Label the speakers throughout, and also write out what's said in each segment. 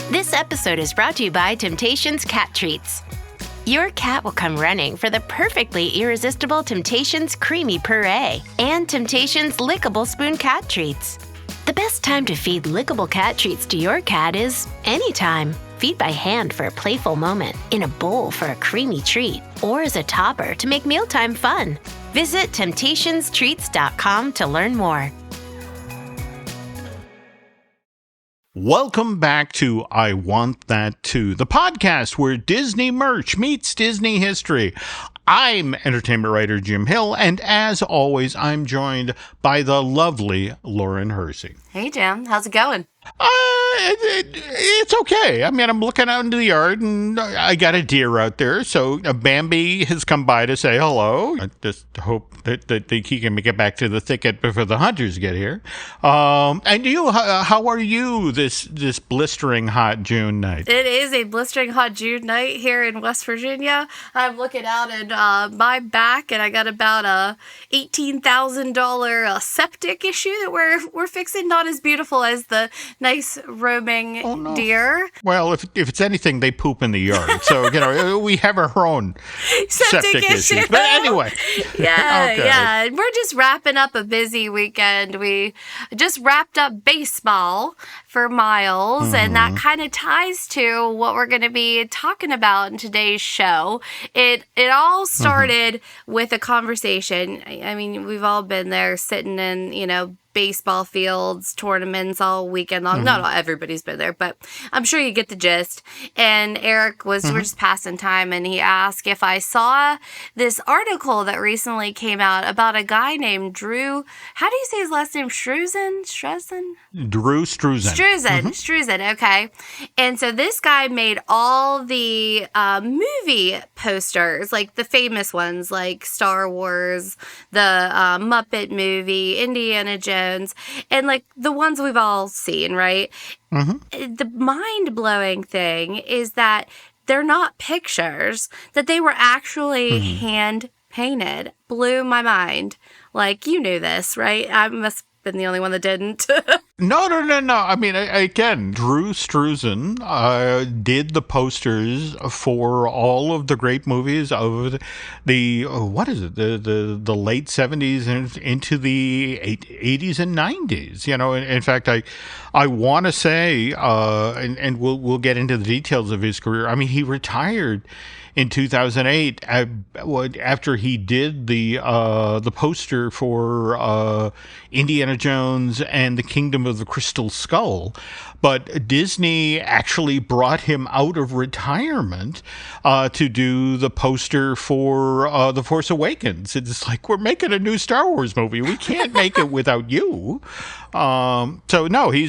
Speaker 1: This episode is brought to you by Temptations Cat Treats. Your cat will come running for the perfectly irresistible Temptations Creamy Puree and Temptations Lickable Spoon Cat Treats. The best time to feed lickable cat treats to your cat is anytime. Feed by hand for a playful moment, in a bowl for a creamy treat, or as a topper to make mealtime fun. Visit temptationstreats.com to learn more.
Speaker 2: Welcome back to I Want That Too, the podcast where Disney merch meets Disney history. I'm entertainment writer Jim Hill, and as always, I'm joined by the lovely Lauren Hersey.
Speaker 3: Hey, Jim. How's it going?
Speaker 2: It's okay. I mean, I'm looking out into the yard, and I got a deer out there, so Bambi has come by to say hello. I just hope that he can make it back to the thicket before the hunters get here. And you, how are you this blistering hot June night?
Speaker 3: It is a blistering hot June night here in West Virginia. I'm looking out at my back, and I got about a $18,000 septic issue that we're fixing. Not as beautiful as the nice roaming deer.
Speaker 2: Well, if it's anything, they poop in the yard. So, we have our own septic issues. But anyway.
Speaker 3: Yeah,
Speaker 2: okay.
Speaker 3: yeah. And we're just wrapping up a busy weekend. We just wrapped up baseball for Miles, and that kind of ties to what we're going to be talking about in today's show. It all started with a conversation. I mean, we've all been there sitting in, baseball fields, tournaments all weekend long. Not everybody's been there, but I'm sure you get the gist. And Eric we're just passing time, and he asked if I saw this article that recently came out about a guy named Drew. How do you say his last name? Struzan?
Speaker 2: Drew Struzan.
Speaker 3: Struzan, okay. And so this guy made all the movie posters, like the famous ones, like Star Wars, the Muppet movie, Indiana Jones, and like the ones we've all seen, right? The mind-blowing thing is that they're not pictures, that they were actually hand-painted. Blew my mind. Like, you knew this, right? I must have been the only one that didn't.
Speaker 2: No. I mean, again, Drew Struzan did the posters for all of the great movies of the the late 70s and into the 80s and 90s. In fact, I want to say, and we'll get into the details of his career. I mean, he retired in 2008 after he did the poster for Indiana Jones and the Kingdom of the Crystal Skull. But Disney actually brought him out of retirement to do the poster for The Force Awakens. It's like, we're making a new Star Wars movie. We can't make it without you. So no, he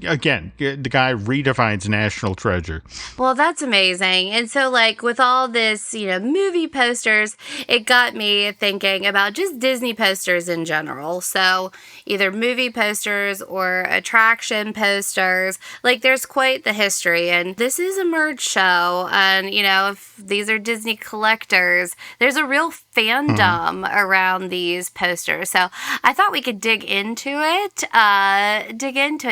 Speaker 2: again, the guy redefines national treasure.
Speaker 3: Well, that's amazing. And so like with all this, movie posters, it got me thinking about just Disney posters in general. So either movie posters or attraction posters, like there's quite the history. And this is a merge show. And, if these are Disney collectors, there's a real fandom around these posters. So I thought we could dig into it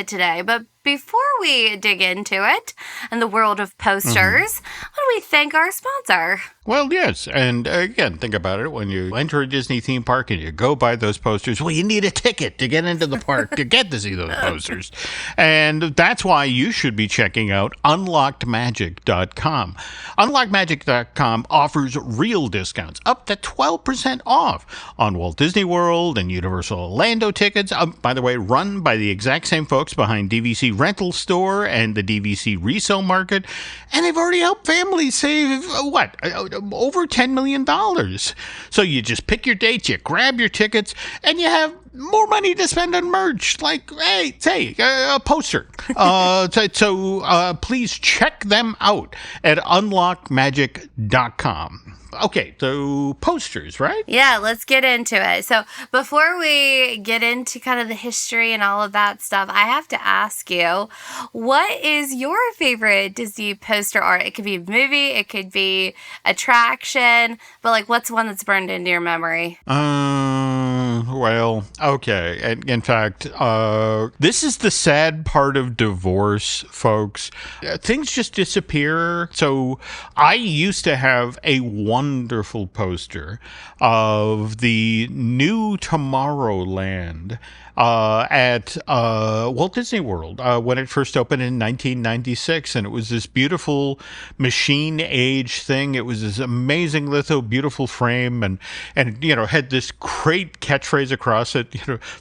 Speaker 3: today. But before we dig into it and the world of posters, why don't we thank our sponsor?
Speaker 2: Well, yes. And again, think about it. When you enter a Disney theme park and you go by those posters, well, you need a ticket to get into the park to get to see those posters. And that's why you should be checking out unlockedmagic.com. Unlockedmagic.com offers real discounts, up to 12% off on Walt Disney World and Universal Orlando tickets. By the way, run by the exact same folks behind DVC Rental Store and the DVC Resale Market. And they've already helped families save, over $10 million. So you just pick your dates, you grab your tickets, and you have more money to spend on merch, like, hey, say, a poster. So please check them out at unlockmagic.com. Okay, so posters, right?
Speaker 3: Yeah, let's get into it. So before we get into kind of the history and all of that stuff, I have to ask you, what is your favorite Disney poster art? It could be a movie, it could be attraction, but like, what's one that's burned into your memory?
Speaker 2: Well, okay. And in fact, this is the sad part of divorce, folks. Things just disappear. So I used to have a wonderful poster of the new Tomorrowland at Walt Disney World when it first opened in 1996. And it was this beautiful machine age thing. It was this amazing litho, beautiful frame, and had this great catchphrase across it,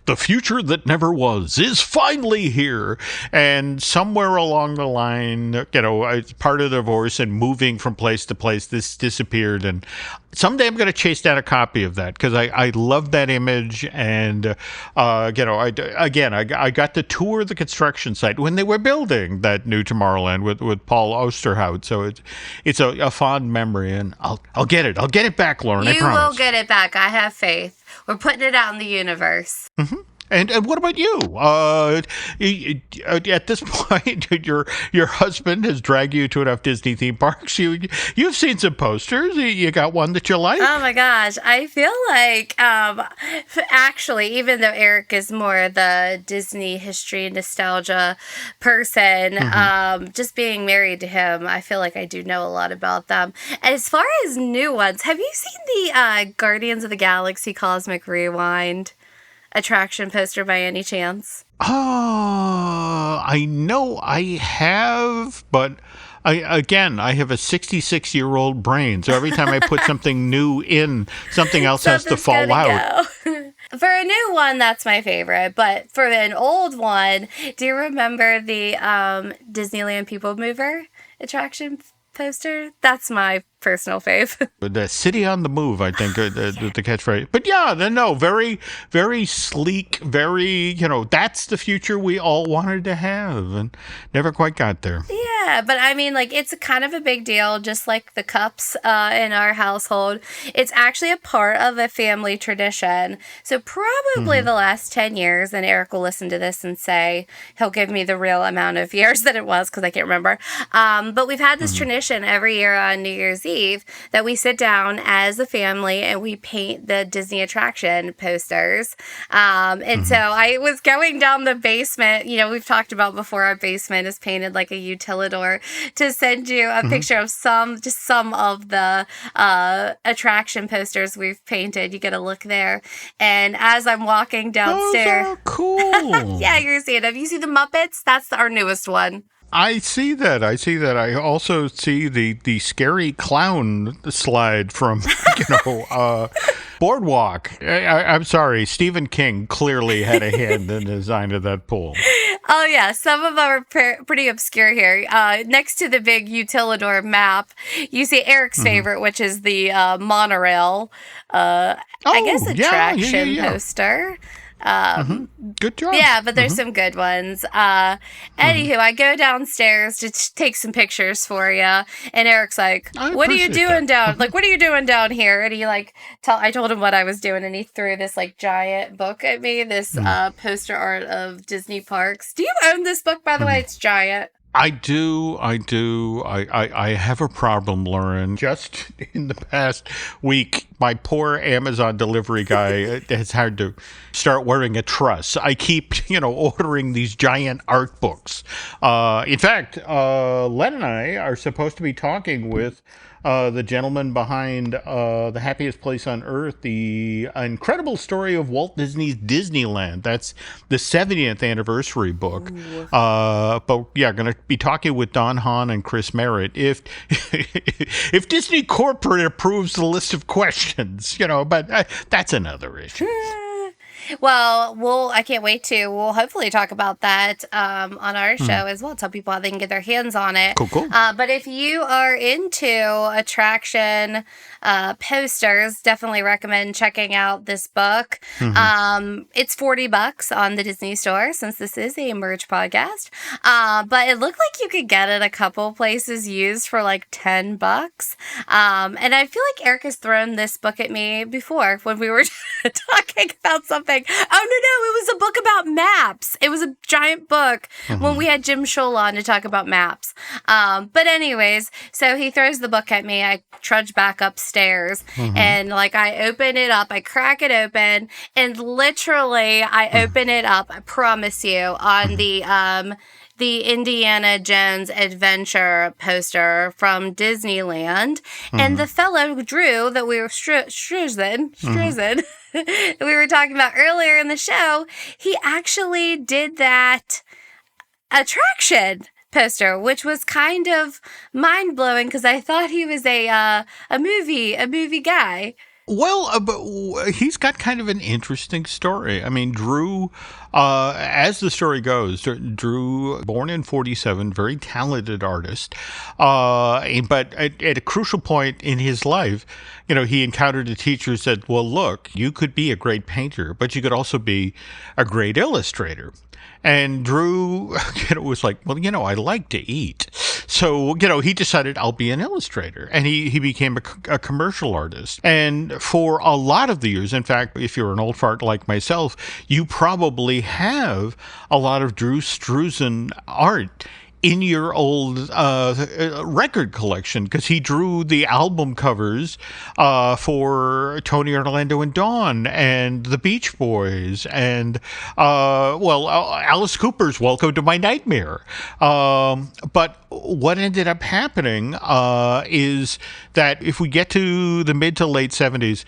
Speaker 2: the future that never was is finally here. And somewhere along the line, as part of the divorce and moving from place to place, this disappeared. And someday I'm going to chase down a copy of that because I love that image. And, I got to tour the construction site when they were building that new Tomorrowland with Paul Osterhout. So it's a fond memory, and I'll get it. I'll get it back, Lauren. I promise.
Speaker 3: You will get it back. I have faith. We're putting it out in the universe.
Speaker 2: Mm-hmm. And what about you? At this point, your husband has dragged you to enough Disney theme parks. You've seen some posters. You got one that you like?
Speaker 3: Oh my gosh, I feel like actually, even though Eric is more the Disney history nostalgia person, just being married to him, I feel like I do know a lot about them. As far as new ones, have you seen the Guardians of the Galaxy Cosmic Rewind attraction poster by any chance?
Speaker 2: I know I have, but I have a 66-year-old brain, so every time I put something new in, something else has to fall out.
Speaker 3: For a new one, that's my favorite, but for an old one, do you remember the Disneyland People Mover attraction poster? That's my personal fave.
Speaker 2: The City on the Move, I think, the catchphrase. But yeah, no, very, very sleek, very, that's the future we all wanted to have and never quite got there.
Speaker 3: Yeah, but I mean, it's kind of a big deal, just like the cups in our household. It's actually a part of a family tradition. So probably the last 10 years, and Eric will listen to this and say, he'll give me the real amount of years that it was because I can't remember. But we've had this tradition every year on New Year's Eve that we sit down as a family and we paint the Disney attraction posters. And so I was going down the basement. We've talked about before, our basement is painted like a utilidor, to send you a picture of some of the attraction posters we've painted. You get a look there. And as I'm walking downstairs.
Speaker 2: Those are cool.
Speaker 3: Yeah, you're seeing them. You see the Muppets? That's our newest one.
Speaker 2: I see that. I also see the scary clown slide from, Boardwalk. I'm sorry. Stephen King clearly had a hand in the design of that pool.
Speaker 3: Oh, yeah. Some of them are pretty obscure here. Next to the big utilidor map, you see Eric's favorite, which is the monorail, attraction poster.
Speaker 2: Good job.
Speaker 3: Yeah, but there's some good ones. Anywho, I go downstairs to take some pictures for you, and Eric's like, "What are you doing down? What are you doing down here?" And he I told him what I was doing, and he threw this giant book at me, this poster art of Disney parks. Do you own this book, by the way? It's giant.
Speaker 2: I do. I have a problem, Lauren. Just in the past week, my poor Amazon delivery guy has had to start wearing a truss. I keep, ordering these giant art books. In fact, Len and I are supposed to be talking with the gentleman behind The Happiest Place on Earth, the incredible story of Walt Disney's Disneyland. That's the 70th anniversary book. But yeah, going to be talking with Don Hahn and Chris Merritt if Disney Corporate approves the list of questions, but that's another issue.
Speaker 3: Well, I can't wait to. We'll hopefully talk about that on our show as well. Tell people how they can get their hands on it.
Speaker 2: Cool.
Speaker 3: But if you are into attraction posters, definitely recommend checking out this book. It's $40 on the Disney Store, since this is a merch podcast. But it looked like you could get it a couple places used for $10. And I feel like Eric has thrown this book at me before when we were talking about something. Oh, no, it was a book about maps. It was a giant book when we had Jim Scholl on to talk about maps. But anyways, so he throws the book at me. I trudge back upstairs and I open it up, I crack it open, and literally I open it up, I promise you, on the Indiana Jones Adventure poster from Disneyland. And the fellow Drew that we were Struzan, that we were talking about earlier in the show, he actually did that attraction poster, which was kind of mind-blowing because I thought he was a movie guy.
Speaker 2: Well, but he's got kind of an interesting story. I mean, Drew, as the story goes, Drew, born in 1947, very talented artist, but at a crucial point in his life, he encountered a teacher who said, well, look, you could be a great painter, but you could also be a great illustrator. And Drew, was like, well, I like to eat. So, he decided I'll be an illustrator. And he became a commercial artist. And for a lot of the years, in fact, if you're an old fart like myself, you probably have a lot of Drew Struzan art in your old record collection, because he drew the album covers for Tony, Orlando, and Dawn, and the Beach Boys, and Alice Cooper's Welcome to My Nightmare. But what ended up happening is that if we get to the mid to late 70s,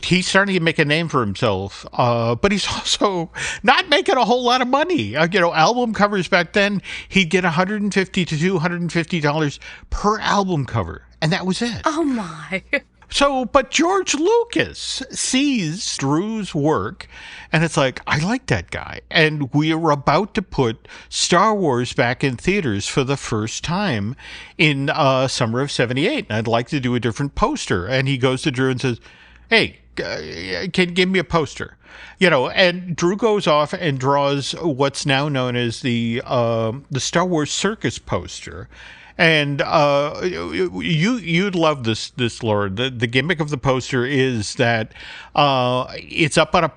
Speaker 2: he's starting to make a name for himself, but he's also not making a whole lot of money. Album covers back then, he'd get $150 to $250 per album cover, and that was it.
Speaker 3: Oh, my.
Speaker 2: So, but George Lucas sees Drew's work, and it's like, I like that guy. And we are about to put Star Wars back in theaters for the first time in summer of 1978, and I'd like to do a different poster. And he goes to Drew and says, hey, can you give me a poster? And Drew goes off and draws what's now known as the Star Wars Circus poster. And you'd love this, Laura. The gimmick of the poster is that it's up on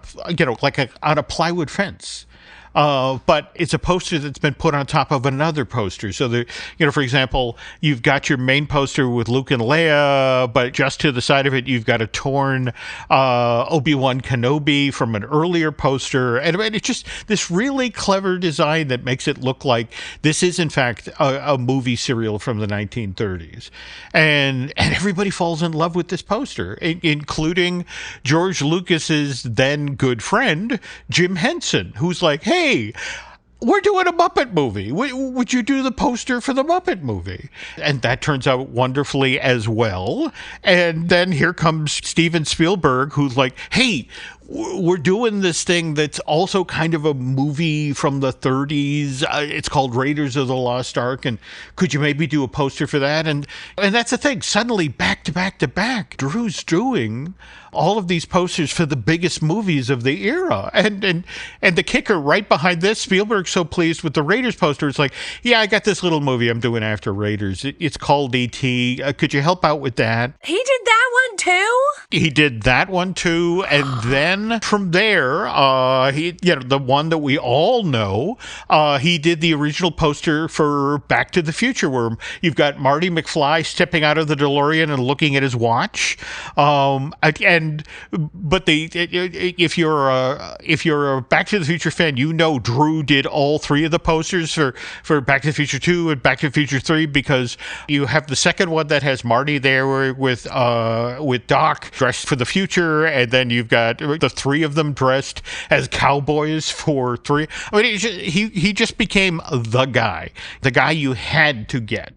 Speaker 2: on a plywood fence. But it's a poster that's been put on top of another poster. So, for example, you've got your main poster with Luke and Leia, but just to the side of it, you've got a torn Obi-Wan Kenobi from an earlier poster. And it's just this really clever design that makes it look like this is, in fact, a movie serial from the 1930s. And everybody falls in love with this poster, including George Lucas's then good friend, Jim Henson, who's like, hey, we're doing a Muppet movie. Would you do the poster for the Muppet movie? And that turns out wonderfully as well. And then here comes Steven Spielberg, who's like, hey, we're doing this thing that's also kind of a movie from the 30s. It's called Raiders of the Lost Ark. And could you maybe do a poster for that? And that's the thing. Suddenly, back to back to back, Drew's doing all of these posters for the biggest movies of the era. And the kicker right behind this, Spielberg's so pleased with the Raiders poster. It's like, yeah, I got this little movie I'm doing after Raiders. It's called E.T. Could you help out with that?
Speaker 3: He did that one too?
Speaker 2: He did that one too. And then from there, he, the one that we all know, he did the original poster for Back to the Future, where you've got Marty McFly stepping out of the DeLorean and looking at his watch. But if you're a Back to the Future fan, Drew did all three of the posters for Back to the Future 2 and Back to the Future 3, because you have the second one that has Marty there with Doc dressed for the future, and then you've got the three of them dressed as cowboys for 3. I mean, he just became the guy you had to get.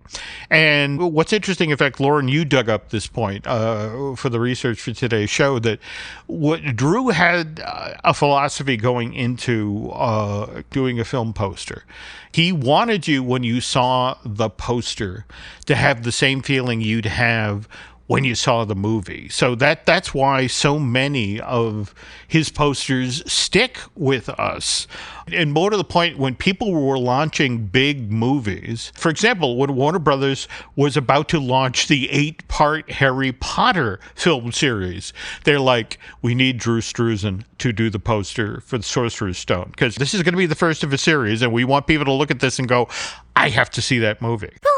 Speaker 2: And what's interesting, in fact, Lauren, you dug up this point for the research for today's show, that what Drew had a philosophy going into doing a film poster. He wanted you, when you saw the poster, to have the same feeling you'd have when you saw the movie. So that's why so many of his posters stick with us. And more to the point, when people were launching big movies, for example, when Warner Brothers was about to launch the 8-part Harry Potter film series, they're like, we need Drew Struzan to do the poster for the Sorcerer's Stone, because this is going to be the first of a series, and we want people to look at this and go, I have to see that movie.
Speaker 3: But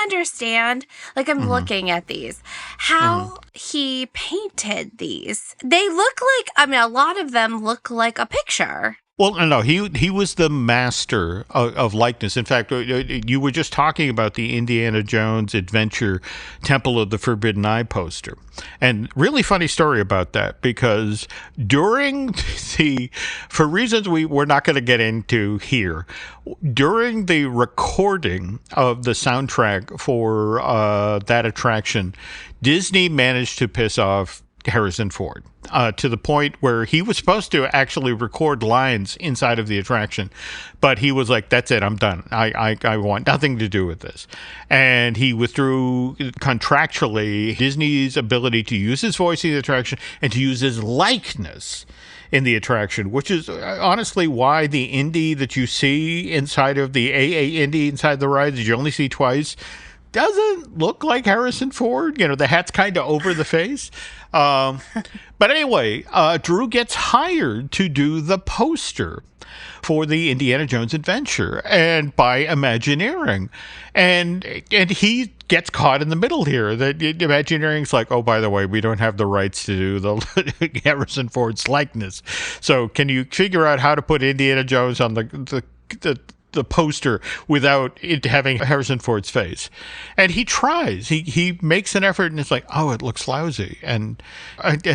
Speaker 3: understand, like I'm looking at these, how he painted these. They look like, I mean, a lot of them look like a picture.
Speaker 2: Well, no, he was the master of likeness. In fact, you were just talking about the Indiana Jones Adventure Temple of the Forbidden Eye poster. And really funny story about that, because during for reasons we're not going to get into here, during the recording of the soundtrack for that attraction, Disney managed to piss off Harrison Ford to the point where he was supposed to actually record lines inside of the attraction, but he was like, that's it, I'm done. I want nothing to do with this. And he withdrew contractually Disney's ability to use his voice in the attraction and to use his likeness in the attraction, which is honestly why the Indy that you see inside of the AA Indy inside the rides, you only see twice, doesn't look like Harrison Ford. You know, the hat's kind of over the face. But anyway, Drew gets hired to do the poster for the Indiana Jones Adventure, and by Imagineering. And he gets caught in the middle here. That Imagineering's like, oh, by the way, we don't have the rights to do the Harrison Ford's likeness. So can you figure out how to put Indiana Jones on the poster without it having Harrison Ford's face? And he tries. He makes an effort, and it's like, oh, it looks lousy, and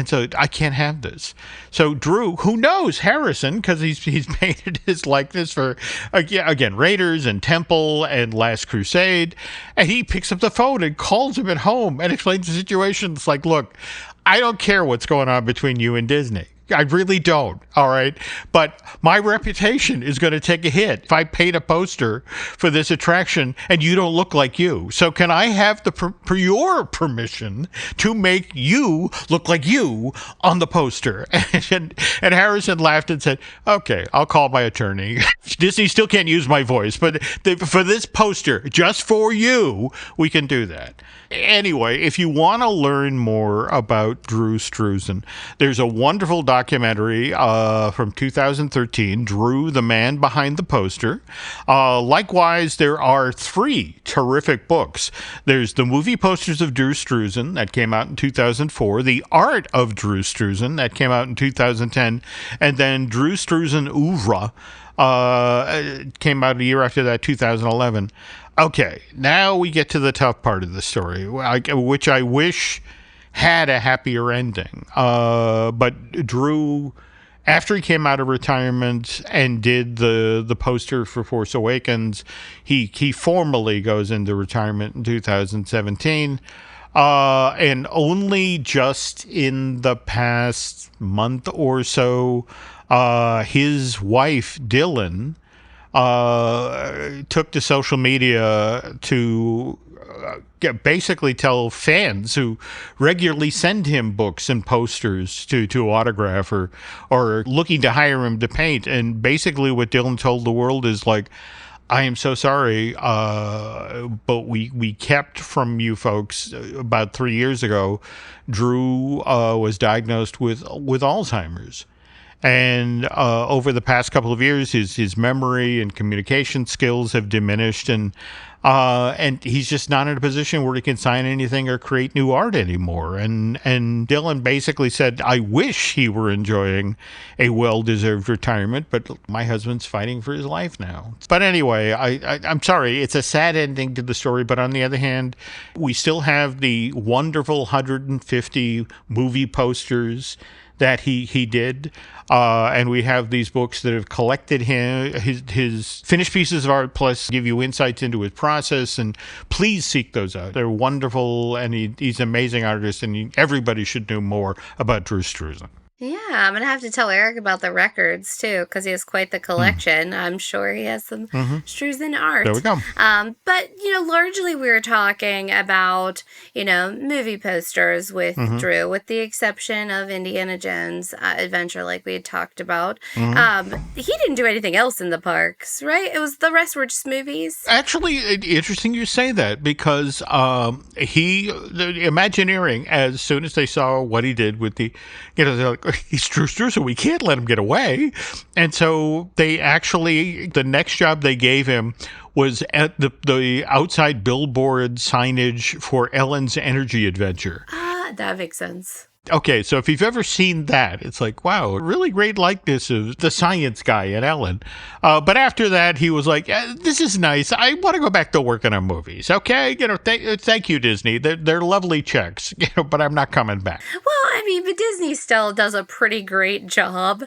Speaker 2: so I can't have this. So Drew, who knows Harrison because he's painted his likeness for again Raiders and Temple and Last Crusade, and he picks up the phone and calls him at home and explains the situation. It's like, look, I don't care what's going on between you and Disney. I really don't, all right? But my reputation is going to take a hit if I paint a poster for this attraction and you don't look like you. So can I have your permission to make you look like you on the poster? And Harrison laughed and said, okay, I'll call my attorney. Disney still can't use my voice, but for this poster, just for you, we can do that. Anyway, if you want to learn more about Drew Struzan, there's a wonderful documentary from 2013, Drew, the Man Behind the Poster. Likewise, there are 3 terrific books. There's The Movie Posters of Drew Struzan, that came out in 2004, The Art of Drew Struzan, that came out in 2010, and then Drew Struzan Oeuvre came out a year after that, 2011. Okay, now we get to the tough part of the story, which I wish had a happier ending. But Drew, after he came out of retirement and did the poster for Force Awakens, he formally goes into retirement in 2017. And only just in the past month or so, his wife, Dylan, took to social media to basically tell fans who regularly send him books and posters to autograph or looking to hire him to paint. And basically what Dylan told the world is like, I am so sorry, but we kept from you folks about 3 years ago, Drew was diagnosed with Alzheimer's. And over the past couple of years, his memory and communication skills have diminished, and he's just not in a position where he can sign anything or create new art anymore. And Dylan basically said, I wish he were enjoying a well-deserved retirement, but my husband's fighting for his life now. But anyway, I'm sorry, it's a sad ending to the story, but on the other hand, we still have the wonderful 150 movie posters that he did, and we have these books that have collected his finished pieces of art, plus give you insights into his process, and please seek those out. They're wonderful, and he's an amazing artist, and everybody should know more about Drew Struzan.
Speaker 3: Yeah, I'm going to have to tell Eric about the records, too, because he has quite the collection. I'm sure he has some Struzan art.
Speaker 2: There we go.
Speaker 3: But, largely we were talking about, movie posters with Drew, with the exception of Indiana Jones Adventure, like we had talked about. He didn't do anything else in the parks, right? The rest were just movies.
Speaker 2: Actually, interesting you say that, because the Imagineering, as soon as they saw what he did with the, they're like, he's Drew Struzan, we can't let him get away. And so they actually, the next job they gave him was at the outside billboard signage for Ellen's Energy Adventure.
Speaker 3: Ah, that makes sense.
Speaker 2: Okay, so if you've ever seen that, it's like, wow, really great likeness of the science guy in Ellen. But after that, he was like, this is nice. I want to go back to working on movies. Okay, thank you, Disney. They're lovely checks, but I'm not coming back.
Speaker 3: Well, I mean, but Disney still does a pretty great job,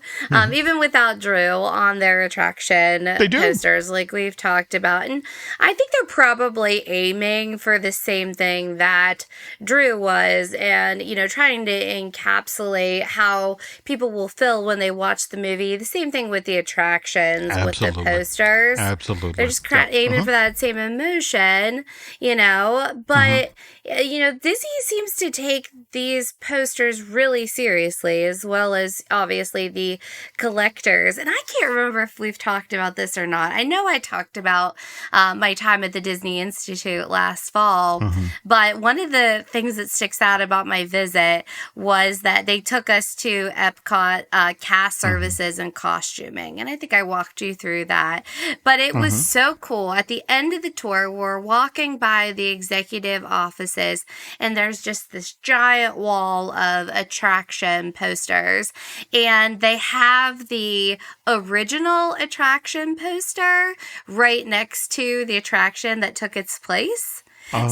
Speaker 3: even without Drew on their attraction posters, like we've talked about. And I think they're probably aiming for the same thing that Drew was, and trying to encapsulate how people will feel when they watch the movie. The same thing with the attractions,
Speaker 2: Absolutely.
Speaker 3: with the posters.
Speaker 2: Absolutely.
Speaker 3: They're just aiming for that same emotion, But, Disney seems to take these posters really seriously, as well as, obviously, the collectors. And I can't remember if we've talked about this or not. I know I talked about my time at the Disney Institute last fall, but one of the things that sticks out about my visit was that they took us to Epcot cast services and costuming. And I think I walked you through that. But it was so cool. At the end of the tour, we're walking by the executive offices, and there's just this giant wall of attraction posters. And they have the original attraction poster right next to the attraction that took its place.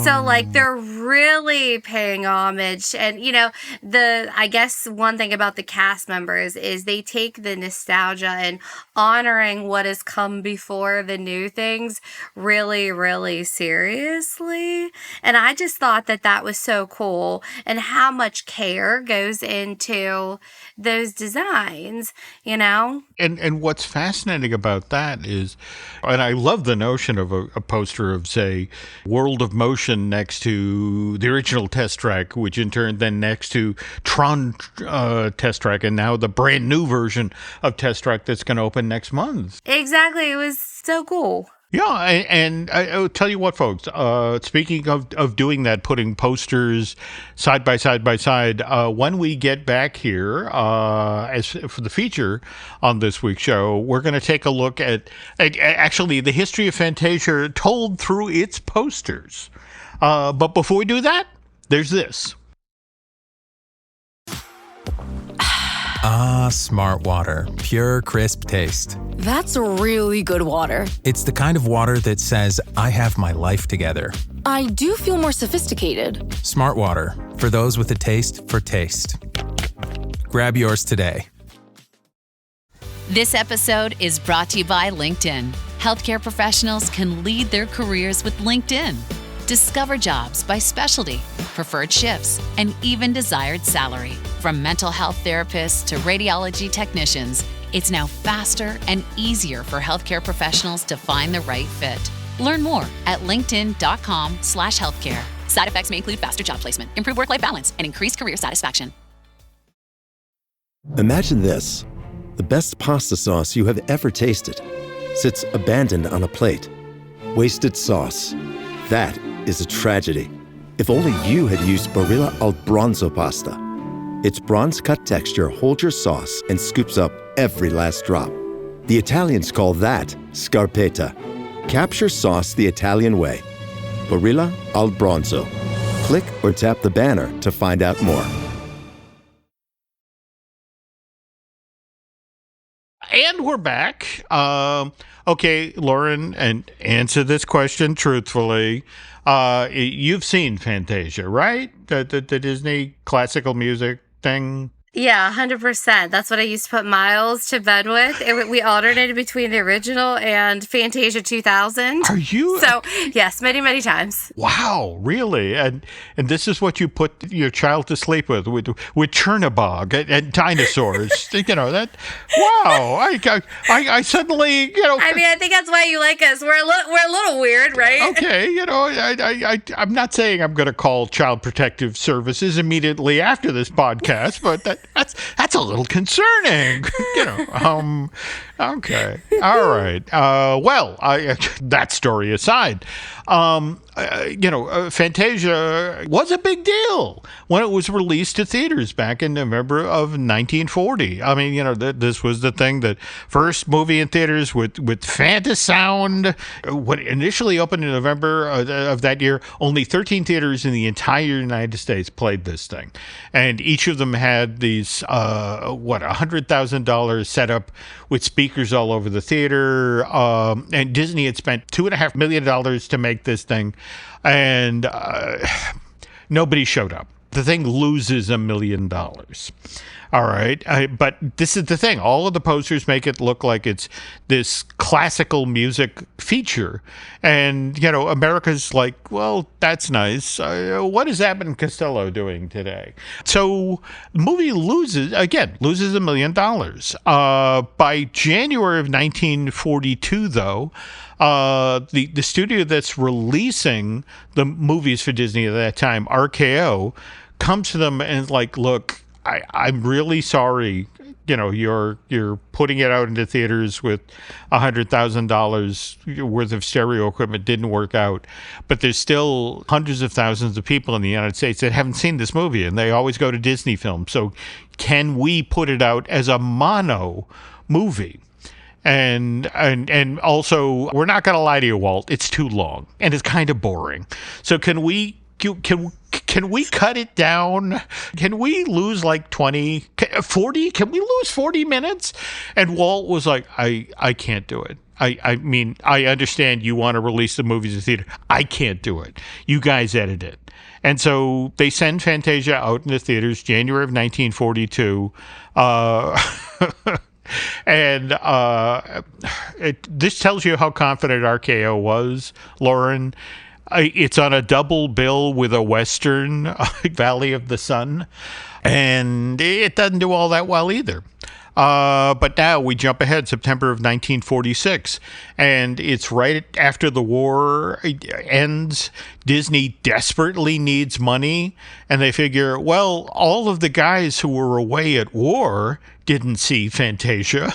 Speaker 3: So, they're really paying homage. And, I guess one thing about the cast members is they take the nostalgia and honoring what has come before the new things really, really seriously. And I just thought that was so cool, and how much care goes into those designs,
Speaker 2: And what's fascinating about that is, and I love the notion of a poster of, say, World of Motion next to the original Test Track, which in turn then next to Tron Test Track, and now the brand new version of Test Track that's going to open next month.
Speaker 3: Exactly. It was so cool.
Speaker 2: Yeah, and I'll tell you what, folks, speaking of doing that, putting posters side by side, when we get back here as for the feature on this week's show, we're going to take a look at actually the history of Fantasia told through its posters. But before we do that, there's this.
Speaker 4: Ah, Smart Water. Pure, crisp taste.
Speaker 5: That's really good water.
Speaker 4: It's the kind of water that says, I have my life together.
Speaker 5: I do feel more sophisticated.
Speaker 4: Smart Water. For those with a taste for taste. Grab yours today.
Speaker 6: This episode is brought to you by LinkedIn. Healthcare professionals can lead their careers with LinkedIn. Discover jobs by specialty, preferred shifts, and even desired salary. From mental health therapists to radiology technicians, it's now faster and easier for healthcare professionals to find the right fit. Learn more at linkedin.com/healthcare. Side effects may include faster job placement, improved work-life balance, and increased career satisfaction.
Speaker 7: Imagine this: the best pasta sauce you have ever tasted sits abandoned on a plate. Wasted sauce. That is a tragedy. If only you had used Barilla al Bronzo pasta. Its bronze-cut texture holds your sauce and scoops up every last drop. The Italians call that scarpetta. Capture sauce the Italian way. Barilla al Bronzo. Click or tap the banner to find out more.
Speaker 2: And we're back. Okay, Lauren, and answer this question truthfully. You've seen Fantasia, right? The Disney classical music thing?
Speaker 3: Yeah, 100%. That's what I used to put Miles to bed with. We alternated between the original and Fantasia 2000.
Speaker 2: Are you?
Speaker 3: So, yes, many, many times.
Speaker 2: Wow, really? And this is what you put your child to sleep with Chernobog and dinosaurs. That. Wow, I suddenly,
Speaker 3: I mean, I think that's why you like us. We're a little weird, right?
Speaker 2: Okay, I'm not saying I'm going to call Child Protective Services immediately after this podcast, but that's a little concerning. Okay. All right. That story aside, Fantasia was a big deal when it was released to theaters back in November of 1940. I mean, this was the thing that first movie in theaters with Fantasound. When it initially opened in November of that year, only 13 theaters in the entire United States played this thing. And each of them had these, $100,000 set up with speakers all over the theater. And Disney had spent $2.5 million to make this thing. And nobody showed up. The thing loses $1 million. All right. But this is the thing. All of the posters make it look like it's this classical music feature. And, America's like, well, that's nice. What is Abbott and Costello doing today? So the movie loses $1 million. By January of 1942, though, the studio that's releasing the movies for Disney at that time, RKO, comes to them and is like, look, I'm really sorry. You're putting it out into theaters with $100,000 worth of stereo equipment didn't work out, but there's still hundreds of thousands of people in the United States that haven't seen this movie, and they always go to Disney Films. So, can we put it out as a mono movie? And also, we're not going to lie to you, Walt. It's too long and it's kind of boring. So, can we cut it down? Can we lose like 20, 40? Can we lose 40 minutes? And Walt was like, I can't do it. I mean, I understand you want to release the movies in theater. I can't do it. You guys edit it. And so they send Fantasia out in the theaters January of 1942. And this tells you how confident RKO was, Lauren. It's on a double bill with a Western, Valley of the Sun, and it doesn't do all that well either. But now we jump ahead, September of 1946, and it's right after the war ends. Disney desperately needs money, and they figure, well, all of the guys who were away at war didn't see Fantasia.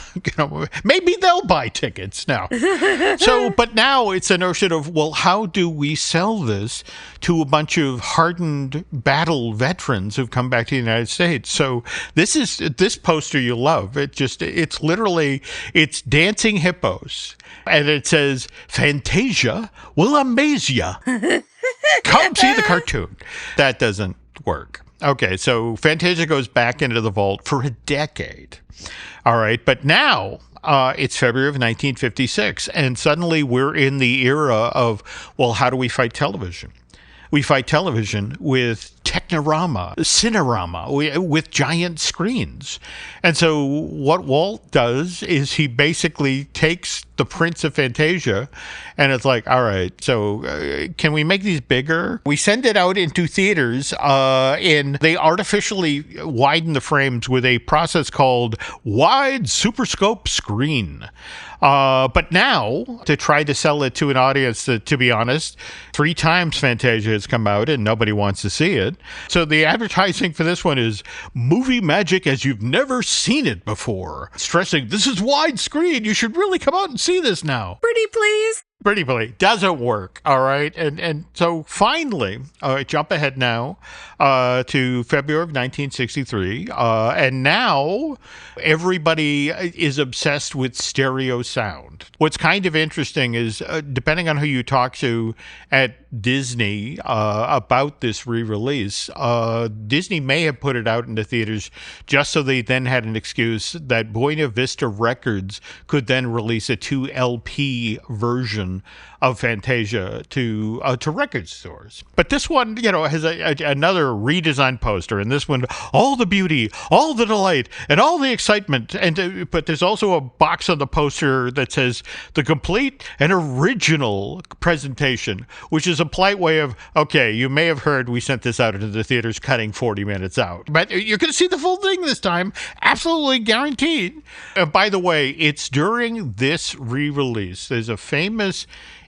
Speaker 2: Maybe they'll buy tickets now. But now it's a notion of, well, how do we sell this to a bunch of hardened battle veterans who've come back to the United States? So this poster you love. It's dancing hippos, and it says Fantasia will amaze ya. Come see the cartoon. That doesn't work. Okay, so Fantasia goes back into the vault for a decade. All right, but now it's February of 1956, and suddenly we're in the era of, well, how do we fight television? We fight television with Technorama, Cinerama, with giant screens. And so what Walt does is he basically takes the prints of Fantasia, and it's like, all right, so can we make these bigger? We send it out into theaters, and they artificially widen the frames with a process called wide superscope screen. But now, to try to sell it to an audience that, to be honest, 3 times Fantasia has come out and nobody wants to see it. So the advertising for this one is movie magic as you've never seen it before. Stressing, this is widescreen. You should really come out and see this now.
Speaker 3: Pretty please.
Speaker 2: Pretty please. Doesn't work. All right. And so finally, jump ahead now to February of 1963. And now everybody is obsessed with stereo sound. What's kind of interesting is, depending on who you talk to at Disney about this re-release, Disney may have put it out into theaters just so they then had an excuse that Buena Vista Records could then release a 2 LP version of Fantasia to record stores. But this one, has another redesigned poster, and this one, all the beauty, all the delight, and all the excitement. But there's also a box on the poster that says the complete and original presentation, which is a polite way of, okay, you may have heard we sent this out into the theaters, cutting 40 minutes out, but you're going to see the full thing this time, absolutely guaranteed. By the way, it's during this re-release. There's a famous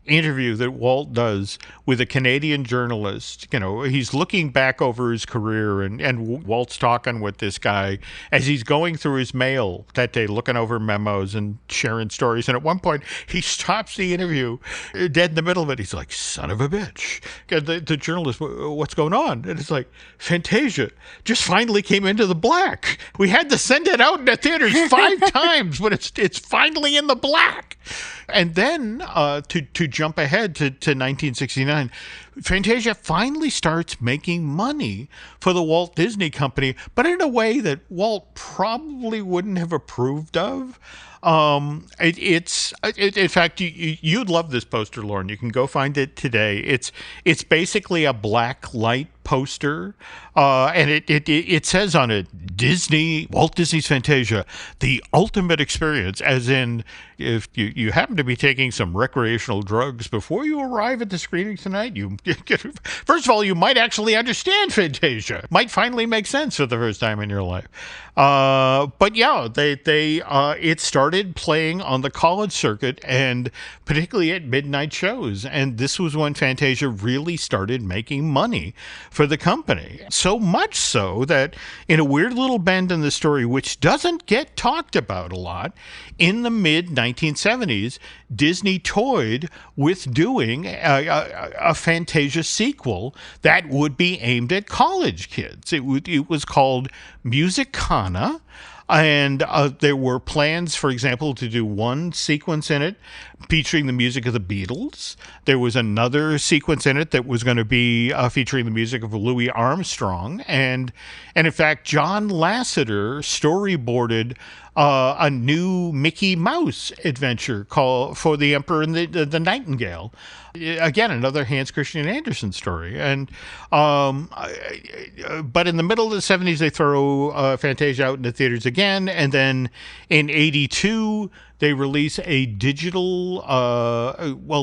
Speaker 2: interview that Walt does with a Canadian journalist. He's looking back over his career, and Walt's talking with this guy as he's going through his mail that day, looking over memos and sharing stories. And at one point, he stops the interview dead in the middle of it. He's like, son of a bitch. And the journalist, what's going on? And it's like, Fantasia just finally came into the black. We had to send it out in the theaters 5 times, but it's finally in the black. And then to jump ahead to 1969, Fantasia finally starts making money for the Walt Disney Company, but in a way that Walt probably wouldn't have approved of. In fact, you'd love this poster, Lauren. You can go find it today. It's basically a black light poster, and it says on it, Walt Disney's Fantasia, the ultimate experience, as in, if you happen to be taking some recreational drugs before you arrive at the screening tonight, first of all, you might actually understand Fantasia. Might finally make sense for the first time in your life. But yeah, it started playing on the college circuit, and particularly at midnight shows. And this was when Fantasia really started making money for the company. So much so that in a weird little bend in the story, which doesn't get talked about a lot, in the mid-1970s, Disney toyed with doing a Fantasia sequel that would be aimed at college kids. It was called Musicana. And there were plans, for example, to do one sequence in it featuring the music of the Beatles. There was another sequence in it that was going to be featuring the music of Louis Armstrong. And in fact, John Lasseter storyboarded a new Mickey Mouse adventure called For the Emperor and the Nightingale. Again, another Hans Christian Andersen story. And but in the middle of the 70s, they throw Fantasia out into theaters again. And then in 82, they release a digital,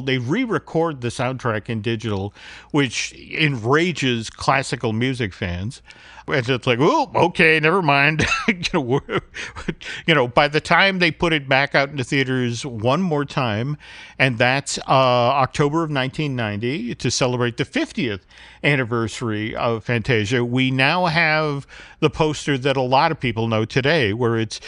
Speaker 2: they re-record the soundtrack in digital, which enrages classical music fans. And it's like, oh, okay, never mind. By the time they put it back out into theaters one more time, and that's October of 1990, to celebrate the 50th anniversary of Fantasia, we now have the poster that a lot of people know today, where it's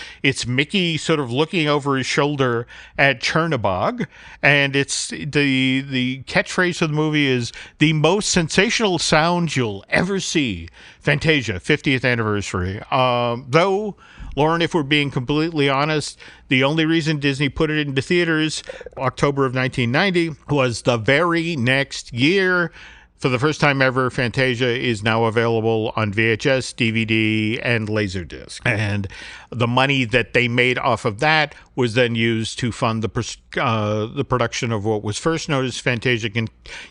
Speaker 2: Mickey sort of looking over his shoulder at Chernabog, and it's the catchphrase of the movie is, the most sensational sound you'll ever see. Fantasia, 50th anniversary. Though, Lauren, if we're being completely honest, the only reason Disney put it into theaters, October of 1990, was the very next year. For the first time ever, Fantasia is now available on VHS, DVD, and Laserdisc. And the money that they made off of that was then used to fund the production of what was first known as Fantasia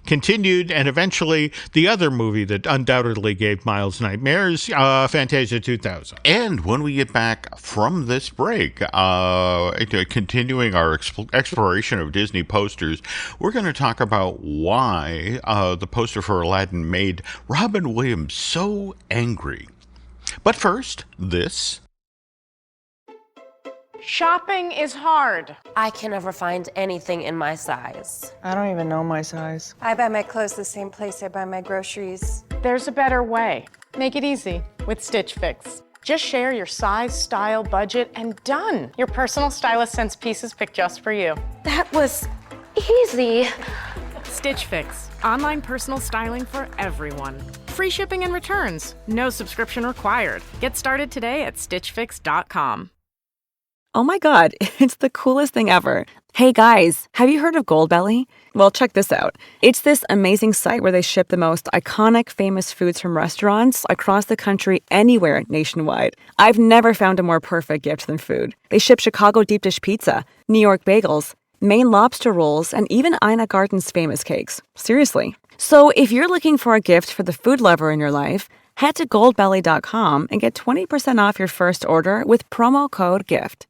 Speaker 2: Continued, and eventually the other movie that undoubtedly gave Miles nightmares, Fantasia 2000. And when we get back from this break, continuing our exploration of Disney posters, we're going to talk about why the poster for Aladdin made Robin Williams so angry. But first, this.
Speaker 8: Shopping is hard.
Speaker 9: I can never find anything in my size.
Speaker 8: I don't even know my size.
Speaker 10: I buy my clothes the same place I buy my groceries.
Speaker 8: There's a better way. Make it easy with Stitch Fix. Just share your size, style, budget, and done. Your personal stylist sends pieces picked just for you.
Speaker 10: That was easy.
Speaker 8: Stitch Fix. Online personal styling for everyone. Free shipping and returns. No subscription required. Get started today at stitchfix.com.
Speaker 11: Oh my God, it's the coolest thing ever. Hey guys, have you heard of Goldbelly? Well, check this out. It's this amazing site where they ship the most iconic, famous foods from restaurants across the country, anywhere nationwide. I've never found a more perfect gift than food. They ship Chicago deep dish pizza, New York bagels, Maine lobster rolls, and even Ina Garten's famous cakes. Seriously. So if you're looking for a gift for the food lover in your life, head to goldbelly.com and get 20% off your first order with promo code GIFT.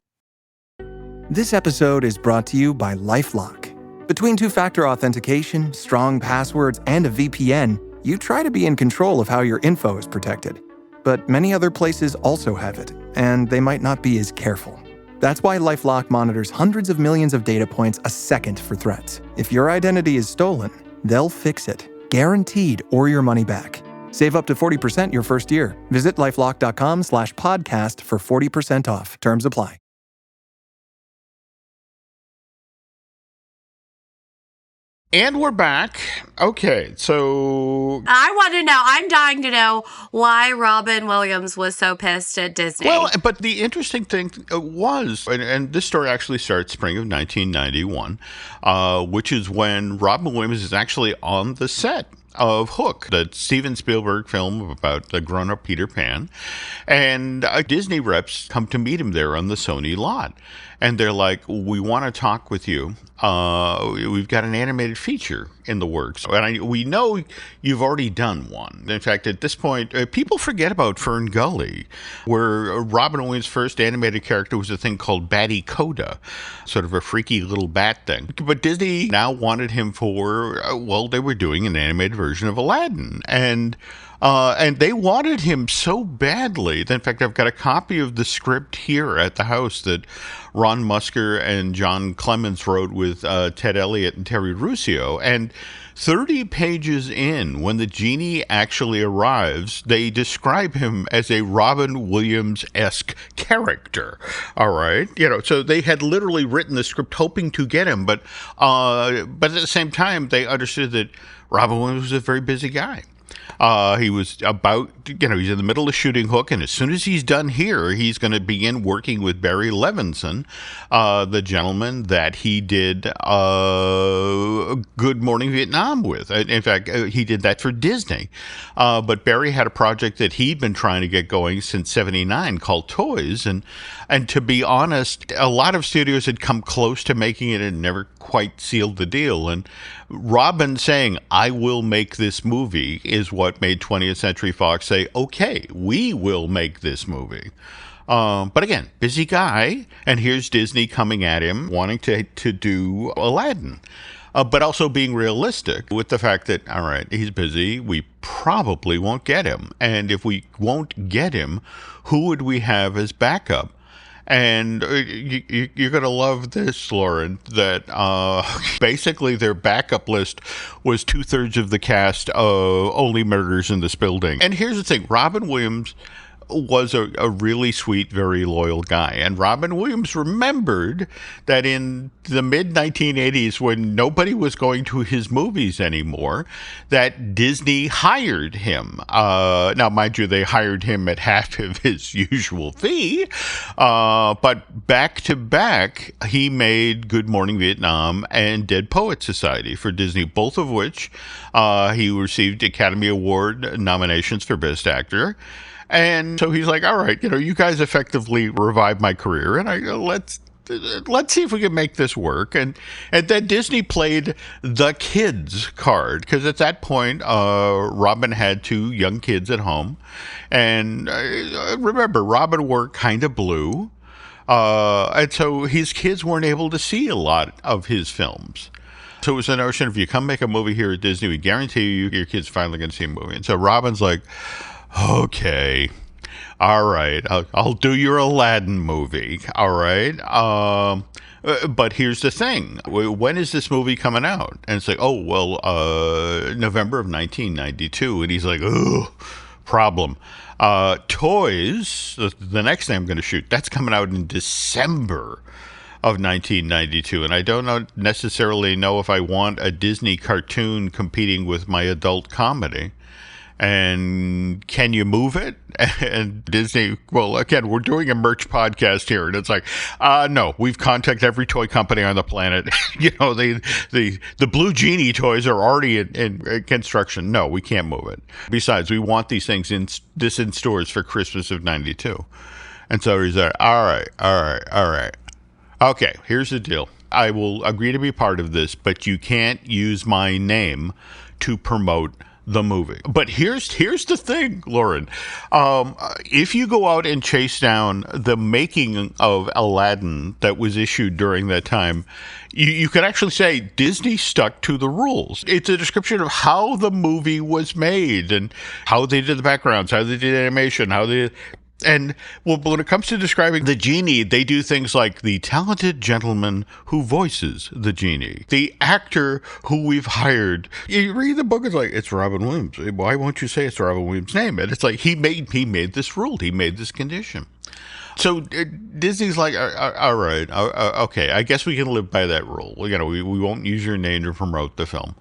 Speaker 12: This episode is brought to you by LifeLock. Between two-factor authentication, strong passwords, and a VPN, you try to be in control of how your info is protected. But many other places also have it, and they might not be as careful. That's why LifeLock monitors hundreds of millions of data points a second for threats. If your identity is stolen, they'll fix it, guaranteed, or your money back. Save up to 40% your first year. Visit LifeLock.com/podcast for 40% off. Terms apply.
Speaker 2: And we're back. Okay, so
Speaker 3: I'm dying to know why Robin Williams was so pissed at Disney.
Speaker 2: Well, but the interesting thing was, and this story actually starts spring of 1991, which is when Robin Williams is actually on the set of Hook, the Steven Spielberg film about the grown-up Peter Pan. And Disney reps come to meet him there on the Sony lot. And they're like, we want to talk with you. We've got an animated feature in the works. And we know you've already done one. In fact, at this point, people forget about Fern Gully, where Robin Williams' first animated character was a thing called Batty Coda, sort of a freaky little bat thing. But Disney now wanted him for, they were doing an animated version of Aladdin. And they wanted him so badly that, in fact, I've got a copy of the script here at the house that Ron Musker and John Clements wrote with Ted Elliott and Terry Ruscio. And 30 pages in, when the genie actually arrives, they describe him as a Robin Williams-esque character. All right. So they had literally written the script hoping to get him. But at the same time, they understood that Robin Williams was a very busy guy. He was about, he's in the middle of shooting Hook, and as soon as he's done here, he's going to begin working with Barry Levinson, the gentleman that he did Good Morning Vietnam with. In fact, he did that for Disney. But Barry had a project that he'd been trying to get going since '79 called Toys, and to be honest, a lot of studios had come close to making it and never quite sealed the deal. And Robin saying, I will make this movie, is what made 20th Century Fox say, okay, we will make this movie. But again, busy guy, and here's Disney coming at him, wanting to do Aladdin. But also being realistic with the fact that, all right, he's busy, we probably won't get him. And if we won't get him, who would we have as backup? And you're going to love this, Lauren, that basically their backup list was 2/3 of the cast of Only Murders in This Building. And here's the thing, Robin Williams was a really sweet, very loyal guy. And Robin Williams remembered that in the mid-1980s, when nobody was going to his movies anymore, that Disney hired him. Now, mind you, they hired him at half of his usual fee. But back to back, he made Good Morning Vietnam and Dead Poets Society for Disney, both of which he received Academy Award nominations for Best Actor. And so he's like, all right, you guys effectively revived my career, and let's see if we can make this work. And then Disney played the kids card, because at that point, Robin had 2 young kids at home. And remember, Robin wore kind of blue. And so his kids weren't able to see a lot of his films. So it was the notion, if you come make a movie here at Disney, we guarantee you your kid's finally going to see a movie. And so Robin's like, okay, all right, I'll do your Aladdin movie, all right? But here's the thing. When is this movie coming out? And it's like, November of 1992. And he's like, oh, problem. Toys, the next thing I'm going to shoot, that's coming out in December of 1992. And I don't necessarily know if I want a Disney cartoon competing with my adult comedy. And can you move it? And Disney, well, again, we're doing a merch podcast here, and it's like, no, we've contacted every toy company on the planet. The Blue Genie toys are already in construction. No, we can't move it. Besides, we want these things in stores for Christmas of '92. And so he's like, all right. Okay, here's the deal. I will agree to be part of this, but you can't use my name to promote the movie. But here's the thing, Lauren. If you go out and chase down the making of Aladdin that was issued during that time, you could actually say Disney stuck to the rules. It's a description of how the movie was made and how they did the backgrounds, how they did animation, how they And well, when it comes to describing the genie, they do things like the talented gentleman who voices the genie, the actor who we've hired. You read the book, it's like, it's Robin Williams. Why won't you say it's Robin Williams' name? And it's like, he made this rule. He made this condition. So Disney's like, all right, okay, I guess we can live by that rule. We won't use your name to promote the film.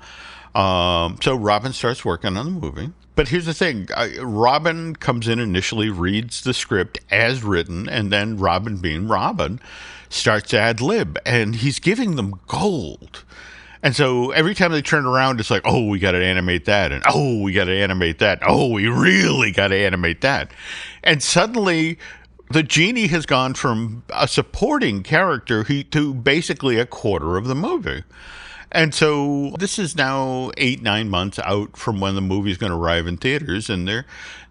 Speaker 2: So Robin starts working on the movie. But here's the thing. Robin comes in initially, reads the script as written, and then Robin, being Robin, starts to ad lib. And he's giving them gold. And so every time they turn around, it's like, oh, we got to animate that. And oh, we got to animate that. Oh, we really got to animate that. And suddenly the genie has gone from a supporting character to basically a quarter of the movie. And so this is now 8-9 months out from when the movie's going to arrive in theaters, and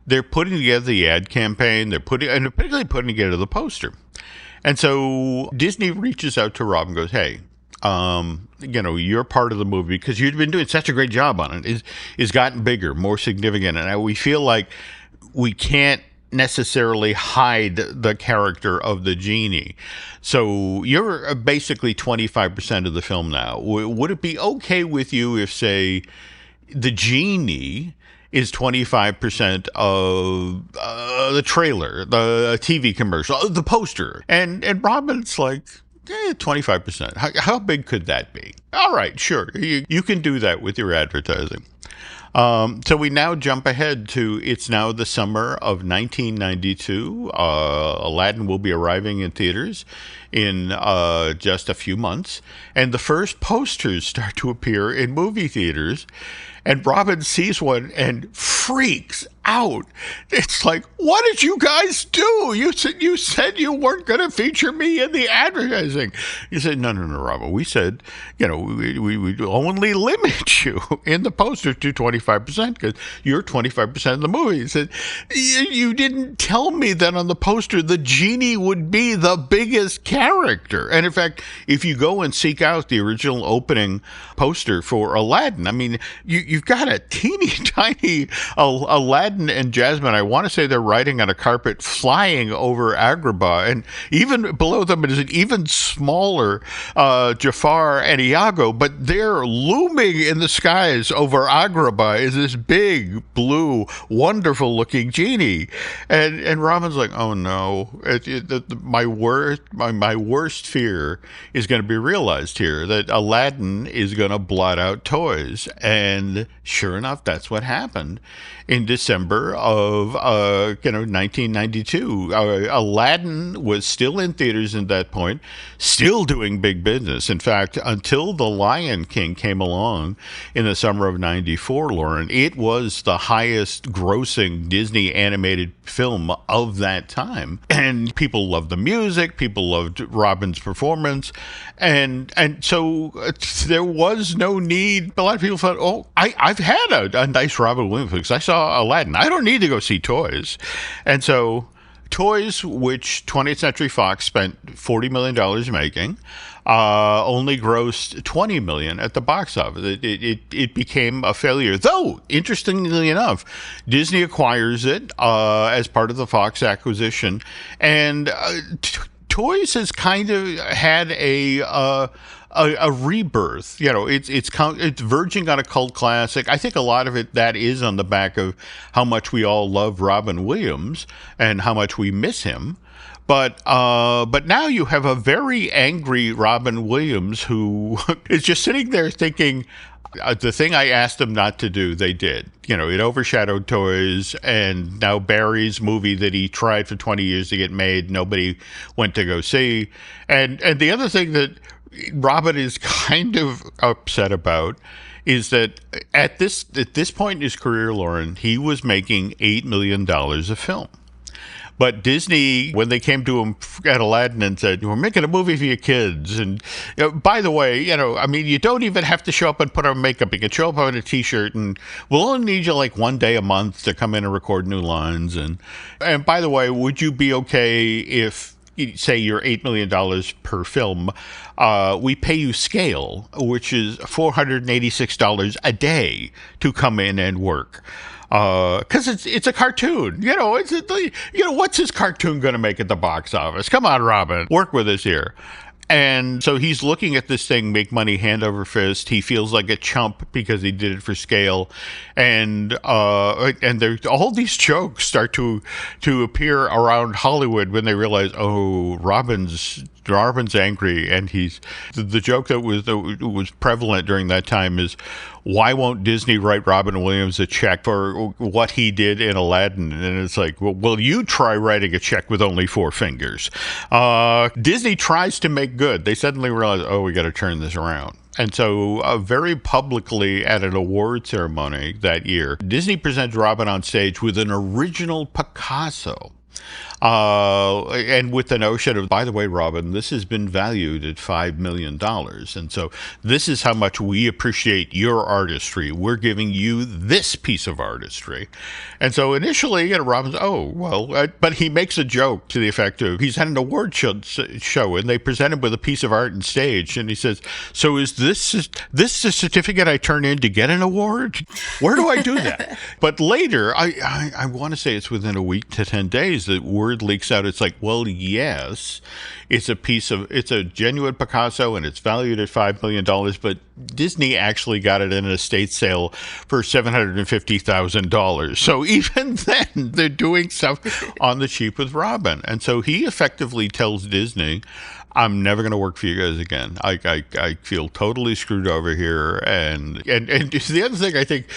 Speaker 2: they're putting together the ad campaign. They're particularly putting together the poster. And so Disney reaches out to Rob and goes, "Hey, you're part of the movie because you've been doing such a great job on it. It's gotten bigger, more significant, and we feel like we can't necessarily hide the character of the genie. So you're basically 25% of the film now. Would it be okay with you if, say, the genie is 25% of the trailer, the TV commercial, the poster?" And Robin's like, 25%. How big could that be? All right, sure. You can do that with your advertising. So we now jump ahead to, it's now the summer of 1992. Aladdin will be arriving in theaters in just a few months. And the first posters start to appear in movie theaters. And Robin sees one and freaks out. It's like, what did you guys do? You said you weren't going to feature me in the advertising. You said, no, Robin. We said, we only limit you in the poster to 25% because you're 25% of the movie. He said, you didn't tell me that on the poster the genie would be the biggest character. And in fact, if you go and seek out the original opening poster for Aladdin, I mean, you've got a teeny tiny Aladdin and Jasmine. I want to say they're riding on a carpet flying over Agrabah, and even below them is an even smaller Jafar and Iago, but they're looming in the skies over Agrabah is this big, blue, wonderful-looking genie. And Robin's like, oh no, my worst fear is going to be realized here, that Aladdin is going to blot out toys. And sure enough, that's what happened in December of 1992. Aladdin was still in theaters at that point, still doing big business. In fact, until The Lion King came along in the summer of 94, Lauren, it was the highest grossing Disney animated film of that time. And people loved the music, people loved Robin's performance, and so there was no need. A lot of people thought, oh, I've had a nice Robin Williams because I saw Aladdin. I don't need to go see Toys. And so Toys, which 20th Century Fox spent $40 million making, only grossed $20 million at the box office. It became a failure. Though, interestingly enough, Disney acquires it as part of the Fox acquisition. And Toys has kind of had a rebirth. It's verging on a cult classic. I think a lot of that is on the back of how much we all love Robin Williams and how much we miss him. But now you have a very angry Robin Williams who is just sitting there thinking, the thing I asked them not to do, they did. It overshadowed Toys, and now Barry's movie that he tried for 20 years to get made, nobody went to go see. And the other thing that Robin is kind of upset about is that at this point in his career, Lauren, he was making $8 million a film. But Disney, when they came to him at Aladdin and said, we're making a movie for your kids. And by the way, you don't even have to show up and put on makeup. You can show up on a T-shirt, and we'll only need you like one day a month to come in and record new lines. And by the way, would you be okay if, say, you're $8 million per film, we pay you scale, which is $486 a day to come in and work. because it's a cartoon. What's his cartoon going to make at the box office? Come on, Robin, work with us here. And so he's looking at this thing, make money hand over fist. He feels like a chump because he did it for scale. And there, all these jokes start to appear around Hollywood when they realize, oh, Robin's angry. And the joke that was prevalent during that time is, why won't Disney write Robin Williams a check for what he did in Aladdin? And it's like, well, you try writing a check with only 4 fingers. Disney tries to make good. They suddenly realize, oh, we got to turn this around. And so very publicly at an award ceremony that year, Disney presents Robin on stage with an original Picasso. And with the notion of, by the way, Robin, this has been valued at $5 million. And so this is how much we appreciate your artistry. We're giving you this piece of artistry. And so initially, Robin's, but he makes a joke to the effect of, he's at an award show and they present him with a piece of art on stage. And he says, so is this the certificate I turn in to get an award? Where do I do that? But later, I want to say it's within a week to 10 days that word leaks out. It's like, well, yes, it's a genuine Picasso and it's valued at $5 million, but Disney actually got it in an estate sale for $750,000. So even then, they're doing stuff on the cheap with Robin. And so he effectively tells Disney, I'm never going to work for you guys again. I feel totally screwed over here. And the other thing I think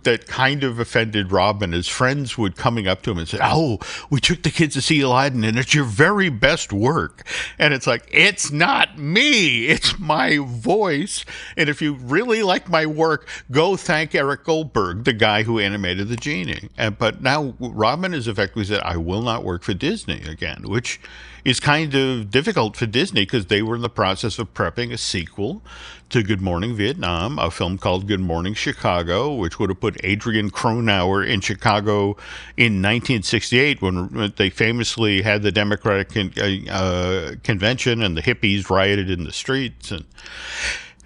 Speaker 2: that kind of offended Robin is friends would coming up to him and say, oh, we took the kids to see Aladdin and it's your very best work. And it's like, it's not me. It's my voice. And if you really like my work, go thank Eric Goldberg, the guy who animated the genie. But now Robin has effectively said, I will not work for Disney again, which is kind of difficult for Disney because they were in the process of prepping a sequel to Good Morning Vietnam, a film called Good Morning Chicago, which would have put Adrian Cronauer in Chicago in 1968 when they famously had the Democratic convention and the hippies rioted in the streets.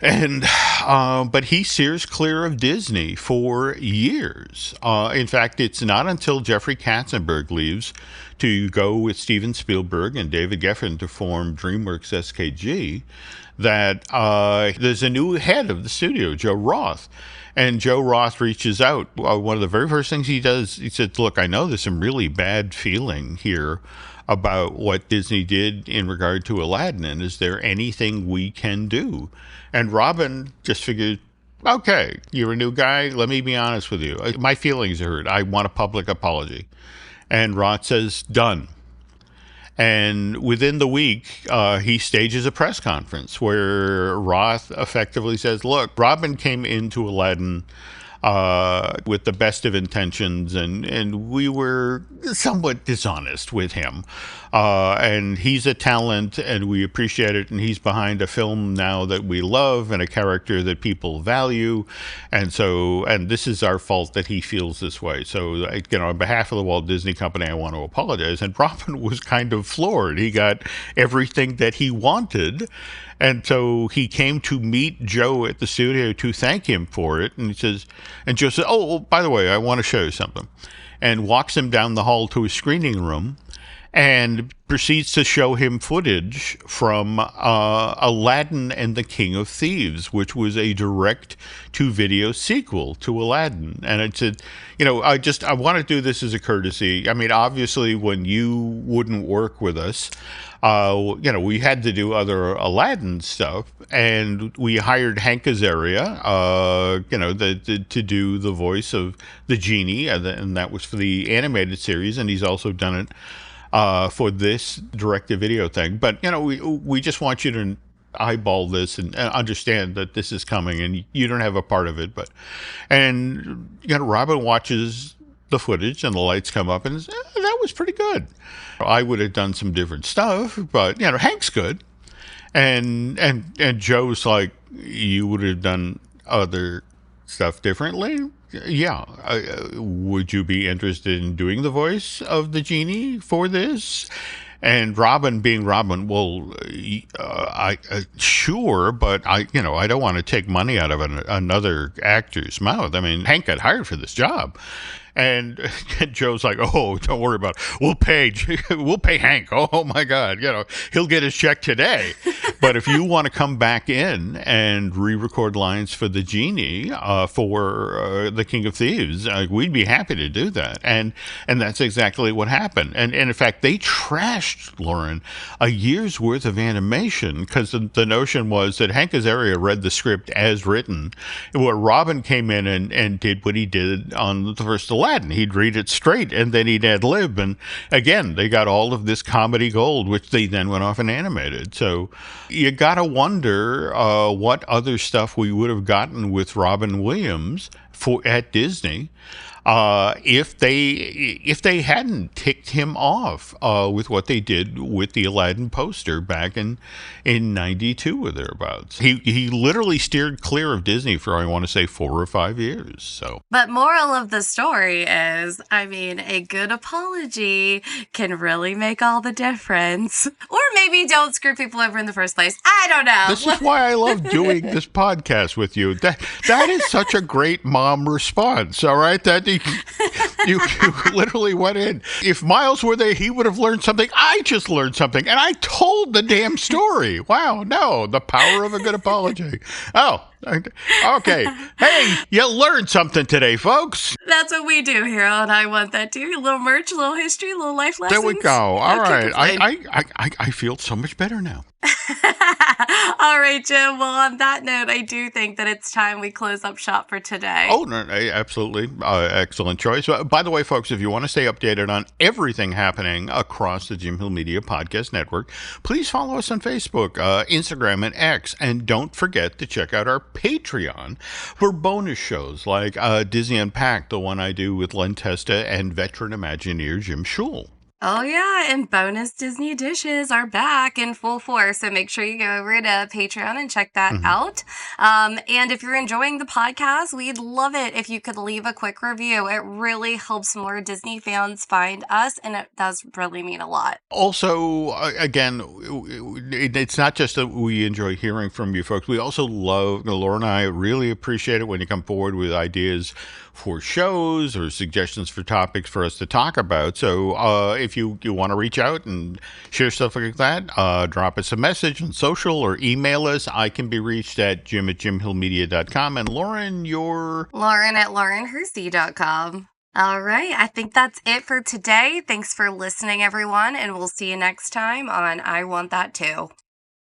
Speaker 2: But he steers clear of Disney for years. In fact, it's not until Jeffrey Katzenberg leaves to go with Steven Spielberg and David Geffen to form DreamWorks SKG that there's a new head of the studio, Joe Roth. And Joe Roth reaches out. One of the very first things he does, he said, look, I know there's some really bad feeling here about what Disney did in regard to Aladdin, and is there anything we can do? And Robin just figured, okay, you're a new guy. Let me be honest with you. My feelings are hurt. I want a public apology. And Roth says, done. And within the week, he stages a press conference where Roth effectively says, look, Robin came into Aladdin with the best of intentions, and we were somewhat dishonest with him. And he's a talent, and we appreciate it, and he's behind a film now that we love and a character that people value. And this is our fault that he feels this way. So, on behalf of the Walt Disney Company, I want to apologize. And Robin was kind of floored. He got everything that he wanted. And so he came to meet Joe at the studio to thank him for it. And Joe said, oh, by the way, I want to show you something. And walks him down the hall to a screening room and proceeds to show him footage from Aladdin and the King of Thieves, which was a direct-to-video sequel to Aladdin. And I said, I want to do this as a courtesy. I mean, obviously, when you wouldn't work with us, we had to do other Aladdin stuff, and we hired Hank Azaria, to do the voice of the genie, and that was for the animated series, and he's also done it for this direct-to-video thing. But, we just want you to eyeball this and understand that this is coming, and you don't have a part of it. And Robin watches the footage, and the lights come up, and that was pretty good. I would have done some different stuff, but Hank's good. And Joe's like, you would have done other stuff differently? Yeah. Would you be interested in doing the voice of the genie for this? And Robin, being Robin, well, sure, but I don't want to take money out of another actor's mouth. I mean, Hank got hired for this job. And Joe's like, oh, don't worry about it. We'll pay Hank. Oh my God. He'll get his check today. But if you want to come back in and re-record lines for the genie for the King of Thieves, we'd be happy to do that. And that's exactly what happened. And in fact, they trashed, Lauren, a year's worth of animation because the notion was that Hank Azaria read the script as written, where Robin came in and did what he did on the first Aladdin. He'd read it straight and then he'd ad-lib. And again, they got all of this comedy gold, which they then went off and animated. So you got to wonder what other stuff we would have gotten with Robin Williams at Disney if they hadn't ticked him off with what they did with the Aladdin poster back in 92 or thereabouts. He literally steered clear of Disney for, I want to say, 4 or 5 years. So,
Speaker 3: but moral of the story is, a good apology can really make all the difference. Or maybe don't screw people over in the first place. I don't know.
Speaker 2: This is why I love doing this podcast with you. That is such a great mom response. All right, that you literally went in. If Miles were there, he would have learned something. I just learned something, and I told the damn story. Wow, no, the power of a good apology. Oh, okay. Hey, you learned something today, folks.
Speaker 3: That's what we do here on I Want That Too. A little merch, a little history, a little life lessons.
Speaker 2: There we go. All right. I feel so much better now.
Speaker 3: All right, Jim. Well, on that note, I do think that it's time we close up shop for today.
Speaker 2: Oh, no, absolutely. Excellent choice. By the way, folks, if you want to stay updated on everything happening across the Jim Hill Media Podcast Network, please follow us on Facebook, Instagram, and X. And don't forget to check out our Patreon for bonus shows like Disney Unpacked, the one I do with Len Testa and veteran Imagineer Jim Schul.
Speaker 3: Oh, yeah, and bonus Disney dishes are back in full force, so make sure you go over to Patreon and check that out. And if you're enjoying the podcast, we'd love it if you could leave a quick review. It really helps more Disney fans find us, and it does really mean a lot.
Speaker 2: Also, again, it's not just that we enjoy hearing from you folks. We also love, Laura and I really appreciate it when you come forward with ideas for shows or suggestions for topics for us to talk about. So if you want to reach out and share stuff like that, drop us a message on social or email us. I can be reached at jim@jimhillmedia.com. And Lauren, you're...
Speaker 3: Lauren at laurenhersey.com. All right. I think that's it for today. Thanks for listening, everyone. And we'll see you next time on I Want That Too.